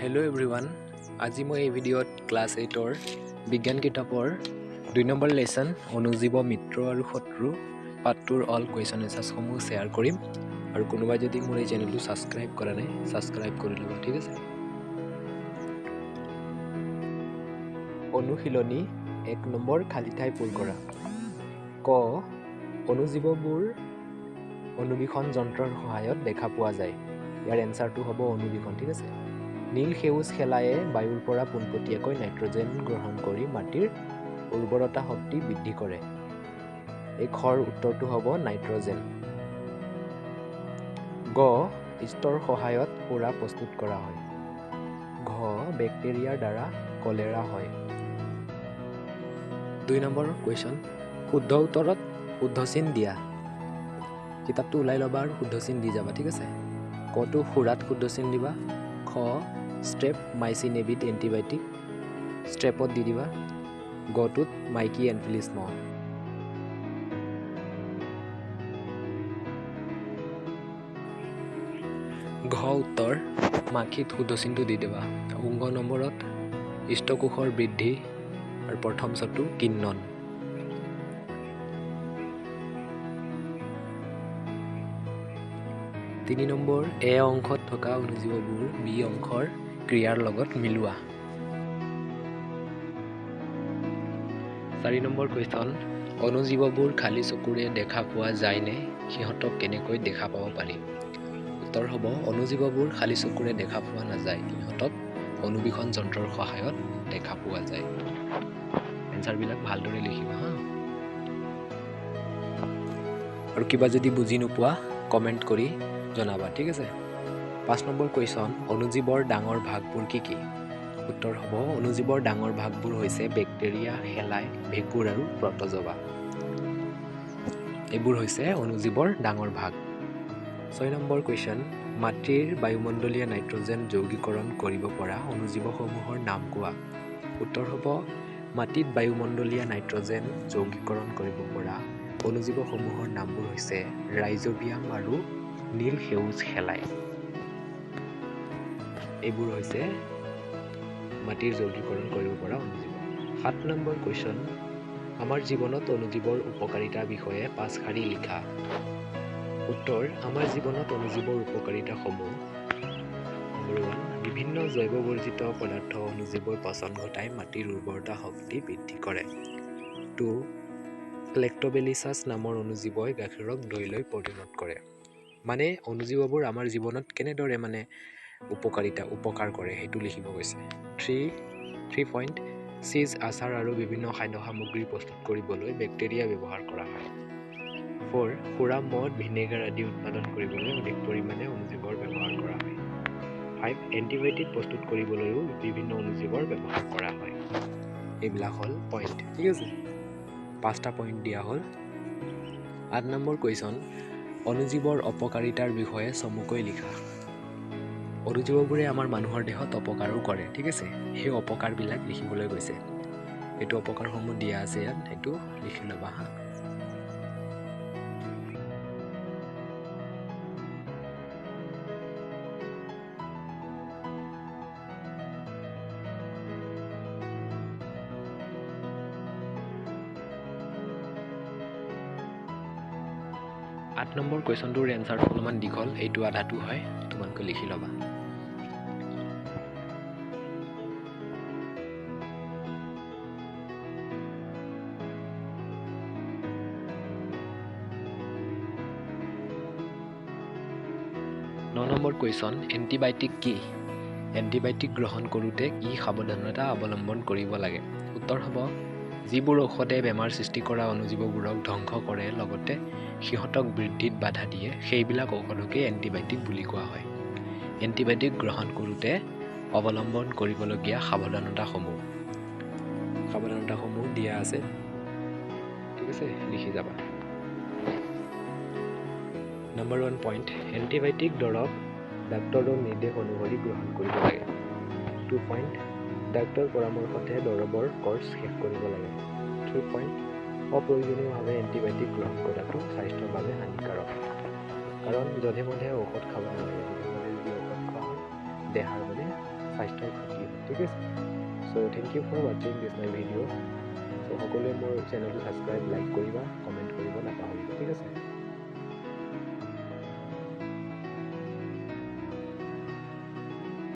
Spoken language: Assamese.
Hello everyone. আজি মই এই ভিডিঅ'ত ক্লাছ 8ৰ বিজ্ঞান কিতাপৰ 2 নম্বৰ লেসন অনুজীৱ মিত্ৰ আৰু শত্ৰু পাঠটোৰ অল কুৱেশ্যন এনসাৰ্ছসমূহ শ্বেয়াৰ কৰিম আৰু কোনোবাই যদি মোৰ এই চেনেলটো সাবস্ক্ৰাইব কৰা নাই সাবস্ক্ৰাইব কৰি ল'ব ঠিক আছে। অনুশীলনী 1 নম্বৰ খালি ঠাই পূৰ কৰা। ক অনুজীৱবোৰ অনুবীক্ষণ যন্ত্ৰৰ সহায়ত দেখা পোৱা যায়। ইয়াৰ এনসাৰটো হ'ব অনুবীক্ষণ ঠিক আছে। নীল সেউজ শেলায়ে বায়ুৰ পৰা পোনপটীয়াকৈ নাইট্ৰজেন গ্ৰহণ কৰি মাটিৰ উৰ্বৰতা শক্তি বৃদ্ধি কৰে। এই খৰ উত্তৰটো হ'ব নাইট্ৰজেন। গ ইষ্টৰ সহায়ত সুৰা প্ৰস্তুত কৰা হয়। ঘ বেক্টেৰিয়াৰ দ্বাৰা কলেৰা হয়। 2 নম্বৰ কুৱেশ্যন শুদ্ধ উত্তৰত শুদ্ধ চিন দিয়া। কিতাপটো ওলাই ল'বা আৰু শুদ্ধ চিন দি যাবা ঠিক আছে। কটো সুৰাত শুদ্ধ চিন দিবা। খ ষ্ট্ৰেপ মাইচিন এবিধ এণ্টিবায়টিক ষ্ট্ৰেপত দি দিবা। গটোত মাইকী এনফিলিছ মহ। ঘ উত্তৰ মাখিত শুদ্ধ চিনটো দি দিবা। অংগ নম্বৰত ইষ্টকোষৰ বৃদ্ধি আৰু প্ৰথম চটো কিন্নন। তিনি নম্বৰ এ অংশত থকা অনুজীৱবোৰ বি অংশৰ ক্ৰিয়াৰ লগত মিলোৱা। 4 নম্বৰ কুৱেশ্যন অনুজীৱবোৰ খালী চকুৰে দেখা পোৱা যায়নে সিহঁতক কেনেকৈ দেখা পাব পাৰি। উত্তৰ হ'ব অনুজীৱবোৰ খালী চকুৰে দেখা পোৱা নাযায়, সিহঁতক অনুবীক্ষণ যন্ত্ৰৰ সহায়ত দেখা পোৱা যায়। এনসাৰবিলাক ভালদৰে লিখিবা হা। আৰু কিবা যদি বুজি নোপোৱা কমেণ্ট কৰি জনাবা ঠিক আছে। 5 নম্বৰ কুৱেশ্যন অনুজীৱৰ ডাঙৰ ভাগবোৰ কি কি। উত্তৰ হ'ব অনুজীৱৰ ডাঙৰ ভাগবোৰ হৈছে বেক্টেৰিয়া, শেলাই, ভেঁকুৰ আৰু প্ৰটজোৱা। এইবোৰ হৈছে অনুজীৱৰ ডাঙৰ ভাগ। 6 নম্বৰ কুৱেশ্যন মাটিৰ বায়ুমণ্ডলীয় নাইট্ৰজেন যৌগীকৰণ কৰিব পৰা অনুজীৱসমূহৰ নাম কোৱা। উত্তৰ হ'ব মাটিত বায়ুমণ্ডলীয় নাইট্ৰজেন যৌগীকৰণ কৰিব পৰা অনুজীৱসমূহৰ নামবোৰ হৈছে ৰাইজোবিয়াম আৰু নীল সেউজ শেলাই। এইবোৰ হৈছে মাটিৰ যৌগীকৰণ কৰিব পৰা অনুজীৱ। 7 নম্বৰ কুৱেশ্যন আমাৰ জীৱনত অনুজীৱৰ উপকাৰিতাৰ বিষয়ে 5 শাৰী লিখা। উত্তৰ আমাৰ জীৱনত অনুজীৱৰ উপকাৰিতাসমূহ নম্বৰ 1 বিভিন্ন জৈৱবৰ্জিত পদাৰ্থ অনুজীৱৰ পচন ঘটাই মাটিৰ উৰ্বৰতা শক্তি বৃদ্ধি কৰে। 2 লেক্টোবেলিচাছ নামৰ অনুজীৱই গাখীৰক দৈলৈ পৰিণত কৰে। মানে অনুজীৱবোৰ আমাৰ জীৱনত কেনেদৰে উপকাৰ কৰে সেইটো লিখিব গৈছে। 3 পইণ্ট চিজ আচাৰ আৰু বিভিন্ন খাদ্য সামগ্ৰী প্ৰস্তুত কৰিবলৈ বেক্টেৰিয়া ব্যৱহাৰ কৰা হয়। 4 সুৰা মদ ভিনেগাৰ আদি উৎপাদন কৰিবলৈ অধিক পৰিমাণে অনুজীৱৰ ব্যৱহাৰ কৰা হয়। 5 এণ্টিবায়টিক প্ৰস্তুত কৰিবলৈও বিভিন্ন অনুজীৱৰ ব্যৱহাৰ কৰা হয়। এইবিলাক হ'ল পইণ্ট ঠিক আছে। 5টা পইণ্ট দিয়া হ'ল। 8 নম্বৰ কুৱেশ্যন অনুজীৱৰ অপকাৰিতাৰ বিষয়ে চমুকৈ লিখা। অনুজীৱবোৰে আমাৰ মানুহৰ দেহত অপকাৰো কৰে ঠিক আছে। সেই অপকাৰবিলাক লিখিবলৈ গৈছে। এইটো অপকাৰসমূহ দিয়া আছে ইয়াত, সেইটো লিখি ল'বা হা। আঠ নম্বৰ কুৱেশ্যনটোৰ এনসাৰটো অলপমান দীঘল, এইটো আধাটো হয়, তোমালোকে লিখি ল'বা। ন নম্বৰ কুৱেশ্যন এণ্টিবায়টিক কি। এণ্টিবায়টিক গ্ৰহণ কৰোঁতে কি সাৱধানতা অৱলম্বন কৰিব লাগে। উত্তৰ হ'ব যিবোৰ ঔষধে বেমাৰ সৃষ্টি কৰা অনুজীৱবোৰক ধ্বংস কৰে লগতে সিহঁতক বৃদ্ধিত বাধা দিয়ে সেইবিলাক ঔষধকে এণ্টিবায়টিক বুলি কোৱা হয়। এণ্টিবায়টিক গ্ৰহণ কৰোঁতে অৱলম্বন কৰিবলগীয়া সাৱধানতাসমূহ দিয়া আছে ঠিক আছে, লিখি যাবা। নম্বৰ 1 পইণ্ট এণ্টিবায়টিক দৰৱ ডাক্তৰৰ নিৰ্দেশ অনুসৰি গ্ৰহণ কৰিব লাগে। 2 পইণ্ট ডাক্তৰ পৰামৰ্শতে দৰৱৰ কৰ্চ শেষ কৰিব লাগে। 3 পইণ্ট অপ্ৰয়োজনীয়ভাৱে এণ্টিবায়টিক গ্ৰহণ কৰাটো স্বাস্থ্যৰ বাবে হানিকাৰক। কাৰণ যধে মধে ঔষধ খাব নালাগে। যধে মধে যদি ঔষধ খোৱা হয় দেহাৰ স্বাস্থ্যৰ ক্ষতি হয়, ঠিক আছে। চ' থেংক ইউ ফৰ ৱাচিং দিছ মাই ভিডিঅ'। চ' সকলোৱে মোৰ চেনেলটো ছাবস্ক্ৰাইব, লাইক কৰিবা, কমেণ্ট কৰিব নাপাহৰিবা, ঠিক আছে।